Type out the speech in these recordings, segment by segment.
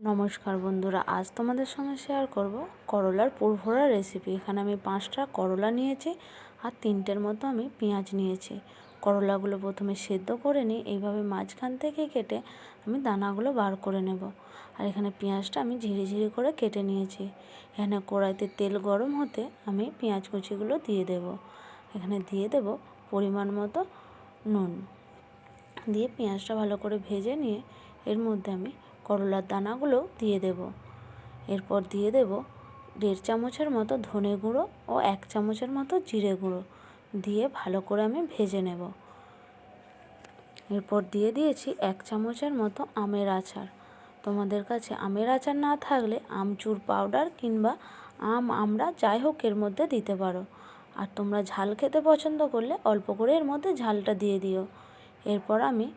নমস্কার বন্ধুরা, আজ তোমাদের সঙ্গে শেয়ার করব করলার পুরভরা রেসিপি। এখানে আমি 5টা করলা নিয়েছি আর 3টের মতো আমি পেঁয়াজ নিয়েছি। করলাগুলো প্রথমে সেদ্ধ করে নিই, এইভাবে মাঝখান থেকে কেটে আমি দানাগুলো বার করে নেব। আর এখানে পেঁয়াজটা আমি ঝিরি করে কেটে নিয়েছি। এখানে কড়াইতে তেল গরম হতে আমি পেঁয়াজ কুচিগুলো দিয়ে দেব। এখানে দিয়ে দেব পরিমাণ মতো নুন, দিয়ে পেঁয়াজটা ভালো করে ভেজে নিয়ে এর মধ্যে আমি করলার দানাগুলো দিয়ে দেব। এরপর দিয়ে দেব 1.5 চামচের মতো ধনে গুঁড়ো ও 1 চামচের মতো জিরে গুঁড়ো, দিয়ে ভালো করে আমি ভেজে নেব। এরপর দিয়ে দিয়েছি 1 চামচের মতো আমের আচার। তোমাদের কাছে আমের আচার না থাকলে আমচুর পাউডার কিংবা আমড়া যাই হোক এর মধ্যে দিতে পারো। আর তোমরা ঝাল খেতে পছন্দ করলে অল্প করে এর মধ্যে ঝালটা দিয়ে দিও। এরপর আমি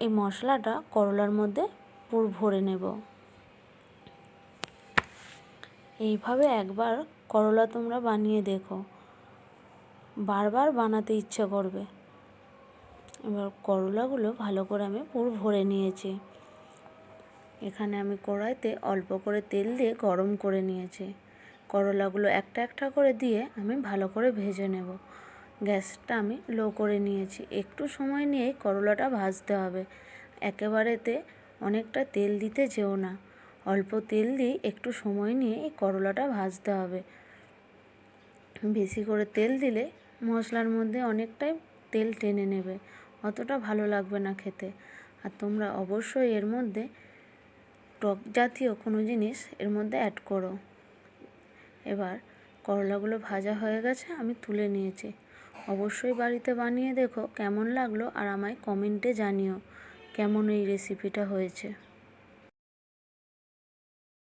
এই মশলাটা করলার মধ্যে পুরো ভরে নেব। এইভাবে একবার করলা তোমরা বানিয়ে দেখো, বারবার বানাতে ইচ্ছে করবে। এবার করলাগুলো ভালো করে আমি পুরো ভরে নিয়েছি। এখানে আমি কড়াইতে অল্প করে তেল দিয়ে গরম করে নিয়েছি। করলাগুলো একটা একটা করে দিয়ে আমি ভালো করে ভেজে নেব। গ্যাসটা আমি লো করে নিয়েছি। একটু সময় নিয়ে করলাটা ভাজতে হবে। একেবারেতে অনেকটা তেল দিতে যেও না, অল্প তেল দিয়ে একটু সময় নিয়ে এই করলাটা ভাজতে হবে। বেশি করে তেল দিলে মশলার মধ্যে অনেকটাই তেল টেনে নেবে, অতটা ভালো লাগবে না খেতে। আর তোমরা অবশ্যই এর মধ্যে টক জাতীয় কোনো জিনিস এর মধ্যে অ্যাড করো। এবার করলাগুলো ভাজা হয়ে গেছে, আমি তুলে নিয়েছি। অবশ্যই বাড়িতে বানিয়ে দেখো কেমন লাগলো, আর আমায় কমেন্টে জানিও কেমন এই রেসিপিটা হয়েছে।